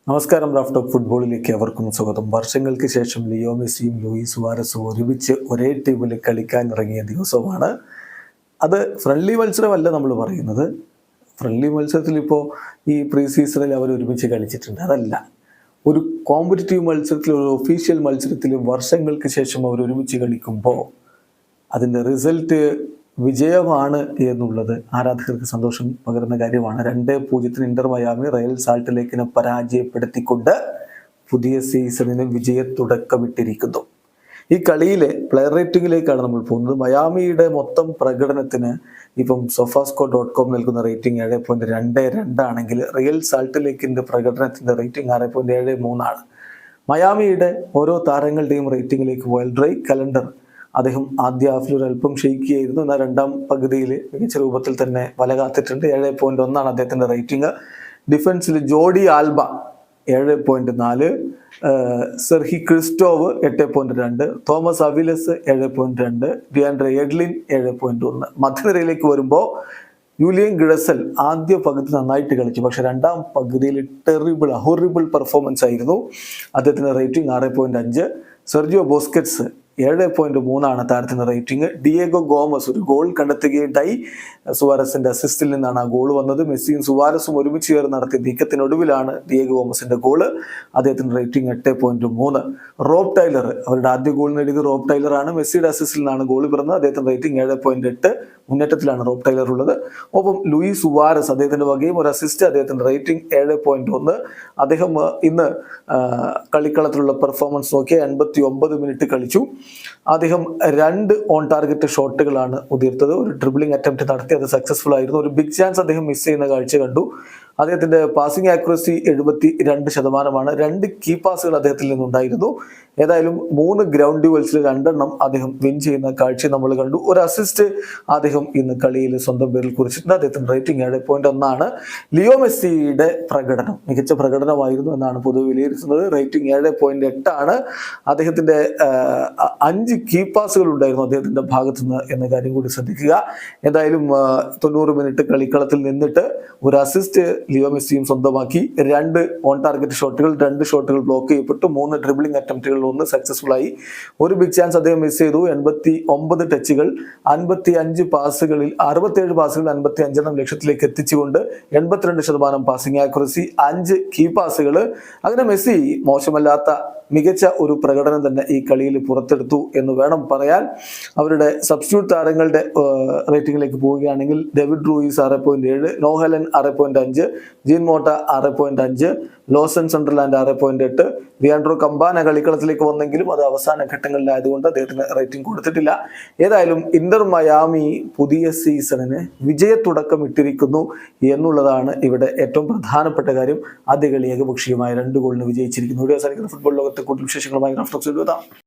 നമസ്കാരം. Raf talk ഫുട്ബോളിലേക്ക് അവർക്കും സ്വാഗതം. വർഷങ്ങൾക്ക് ശേഷം ലിയോ മെസ്സിയും ലൂയിസ് സുവാരസും ഒരുമിച്ച് ഒരേ ടീമിൽ കളിക്കാൻ ഇറങ്ങിയ ദിവസമാണ് അത്. ഫ്രണ്ട്ലി മത്സരമല്ല നമ്മൾ പറയുന്നത്. ഫ്രണ്ട്ലി മത്സരത്തിൽ ഇപ്പോൾ ഈ പ്രീ സീസണിൽ അവർ ഒരുമിച്ച് കളിച്ചിട്ടുണ്ട്, അതല്ല. ഒരു കോമ്പറ്റിറ്റീവ് മത്സരത്തിൽ, ഒരു ഒഫീഷ്യൽ മത്സരത്തിൽ വർഷങ്ങൾക്ക് ശേഷം അവർ ഒരുമിച്ച് കളിക്കുമ്പോൾ അതിൻ്റെ റിസൾട്ട് വിജയമാണ് എന്നുള്ളത് ആരാധകർക്ക് സന്തോഷം പകരുന്ന കാര്യമാണ്. 2-0 ഇന്റർ മയാമി റയൽ സാൾട്ട് ലേക്കിനെ പരാജയപ്പെടുത്തിക്കൊണ്ട് പുതിയ സീസണിന് വിജയത്തുടക്കമിട്ടിരിക്കുന്നു. ഈ കളിയിലെ പ്ലെയർ റേറ്റിംഗിലേക്കാണ് നമ്മൾ പോകുന്നത്. മയാമിയുടെ മൊത്തം പ്രകടനത്തിന് ഇപ്പം sofascore.com നൽകുന്ന റേറ്റിംഗ് 7.22 ആണെങ്കിൽ റിയൽ സാൾട്ട് ലേക്കിന്റെ പ്രകടനത്തിന്റെ റേറ്റിംഗ് 6.73 ആണ്. മയാമിയുടെ ഓരോ താരങ്ങളുടെയും റേറ്റിംഗിലേക്ക് പോയാൽ ഡ്രേക്ക് കലണ്ടർ അദ്ദേഹം ആദ്യ ഹാഫിൽ ഒരു അല്പം ക്ഷയിക്കുകയായിരുന്നു. എന്നാൽ രണ്ടാം പകുതിയിൽ മികച്ച രൂപത്തിൽ തന്നെ വല കാത്തിട്ടുണ്ട്. 7.1 ആണ് അദ്ദേഹത്തിന്റെ റേറ്റിംഗ്. ഡിഫൻസിൽ Jordi Alba 7.4, Serhiy Kryvtsov 8.2, Tomas Aviles 7.2, DeAndre Yedlin 7.1. മധ്യനിരയിലേക്ക് വരുമ്പോൾ യൂലിയൻ ഗിഡസൽ ആദ്യ പകുതി നന്നായിട്ട് കളിച്ചു, പക്ഷെ രണ്ടാം പകുതിയിൽ ഹൊറിബിൾ പെർഫോമൻസ് ആയിരുന്നു. അദ്ദേഹത്തിന്റെ റേറ്റിംഗ് 6.5. സെർജിയോ ബോസ്കറ്റ്സ് 7.3 ആണ് താരത്തിന്റെ റേറ്റിംഗ്. ഡിയേഗോ ഗോമസ് ഒരു ഗോൾ കണ്ടെത്തുകയുണ്ടായി. സുവാരസിന്റെ അസിസ്റ്റിൽ നിന്നാണ് ആ ഗോൾ വന്നത്. മെസ്സിയും സുവാരസും ഒരുമിച്ച് ചേർന്ന് നടത്തിയ നീക്കത്തിനൊടുവിലാണ് ഡിയേഗോ ഗോമസിന്റെ ഗോള്. അദ്ദേഹത്തിന്റെ റേറ്റിംഗ് 8.3. റോബ് ടൈലർ, അവരുടെ ആദ്യ ഗോൾ നേടിയത് റോബ് ടൈലർ ആണ്. മെസ്സിയുടെ അസിസ്റ്റിൽ നിന്നാണ് ഗോൾ പിറന്നത്. അദ്ദേഹത്തിന്റെ റേറ്റിംഗ് 7.8. മുന്നേറ്റത്തിലാണ് റോബ് ടൈലർ ഉള്ളത്. ഒപ്പം ലൂയിസ് സുവാരസ്, അദ്ദേഹത്തിന്റെ വകയും ഒരു അസിസ്റ്റ്. അദ്ദേഹത്തിന്റെ റേറ്റിംഗ് 7.1. അദ്ദേഹം ഇന്ന് കളിക്കളത്തിലുള്ള പെർഫോമൻസ് നോക്കിയ 89 മിനിറ്റ് കളിച്ചു. അദ്ദേഹം 2 ഓൺ ടാർഗറ്റ് ഷോട്ടുകളാണ് ഉതിർത്തത്. ഒരു ഡ്രിബ്ലിംഗ് അറ്റംപ്റ്റ് നടത്തി, അത് സക്സസ്ഫുൾ ആയിരുന്നു. ഒരു ബിഗ് ചാൻസ് അദ്ദേഹം മിസ് ചെയ്യുന്ന കാഴ്ച കണ്ടു. അദ്ദേഹത്തിന്റെ പാസിംഗ് ആക്യുറസി 72%. 2 കീ പാസുകൾ അദ്ദേഹത്തിൽ നിന്നുണ്ടായിരുന്നു. ഏതായാലും 3 ഗ്രൗണ്ട് ഡ്യൂവൽസിൽ 2 അദ്ദേഹം വിൻ ചെയ്യുന്ന കാഴ്ച നമ്മൾ കണ്ടു. ഒരു അസിസ്റ്റ് അദ്ദേഹം ഇന്ന് കളിയിൽ സ്വന്തം പേരിൽ കുറിച്ചിട്ടുണ്ട്. അദ്ദേഹത്തിന്റെ റേറ്റിംഗ് 7.1 ആണ്. ലിയോ മെസ്സിയുടെ പ്രകടനം മികച്ച പ്രകടനമായിരുന്നു എന്നാണ് പൊതുവെ വിലയിരുത്തുന്നത്. റേറ്റിംഗ് 7.8 ആണ്. അദ്ദേഹത്തിന്റെ 5 കീ പാസുകൾ ഉണ്ടായിരുന്നു അദ്ദേഹത്തിന്റെ ഭാഗത്തുനിന്ന് എന്ന കാര്യം കൂടി ശ്രദ്ധിക്കുക. എന്തായാലും 90 മിനിറ്റ് കളിക്കളത്തിൽ നിന്നിട്ട് ഒരു അസിസ്റ്റ് ലിയോ മെസ്സിയും സ്വന്തമാക്കി. 2 ഓൺ ടാർഗറ്റ് ഷോട്ടുകൾ, 2 ഷോട്ടുകൾ ബ്ലോക്ക് ചെയ്യപ്പെട്ടു. 3 ഡ്രിബ്ലിംഗ് അറ്റംപ്റ്റുകൾ, 1 സക്സസ്ഫുൾ ആയി. ഒരു ബിഗ് ചാൻസ് അദ്ദേഹം മിസ് ചെയ്തു. 89 ടച്ചുകൾ, 55 പാസുകളിൽ 67 പാസുകൾ 55 ലക്ഷ്യത്തിലേക്ക് എത്തിച്ചുകൊണ്ട് 82% പാസിംഗ് ആക്യുറസി, 5 കീ പാസുകൾ. അങ്ങനെ മെസ്സി മോശമല്ലാത്ത മികച്ച ഒരു പ്രകടനം തന്നെ ഈ കളിയിൽ പുറത്തെടുത്തു എന്ന് വേണം പറയാൻ. അവരുടെ സബ്സ്റ്റിറ്റ്യൂട്ട് താരങ്ങളുടെ റേറ്റിംഗിലേക്ക് പോവുകയാണെങ്കിൽ David Ruiz 6.7, Noah Allen 6.5, Jean Mota 6.5, Lawson Sunderland 6.8. Leandro Campana കളിക്കളത്തിലേക്ക് വന്നെങ്കിലും അത് അവസാന ഘട്ടങ്ങളിലായതുകൊണ്ട് അദ്ദേഹത്തിന് റേറ്റിംഗ് കൊടുത്തിട്ടില്ല. ഏതായാലും ഇന്റർ മയാമി പുതിയ സീസണിന് വിജയത്തുടക്കം ഇട്ടിരിക്കുന്നു എന്നുള്ളതാണ് ഇവിടെ ഏറ്റവും പ്രധാനപ്പെട്ട കാര്യം. ആദ്യ കളി ഏകപക്ഷീയമായ 2 ഗോളിന് വിജയിച്ചിരിക്കുന്നു. ഫുട്ബോൾ ലോകത്തെ കൂടുതൽ വിശേഷങ്ങളുമായി റാഫ് ടോക്സിൽ എത്താം.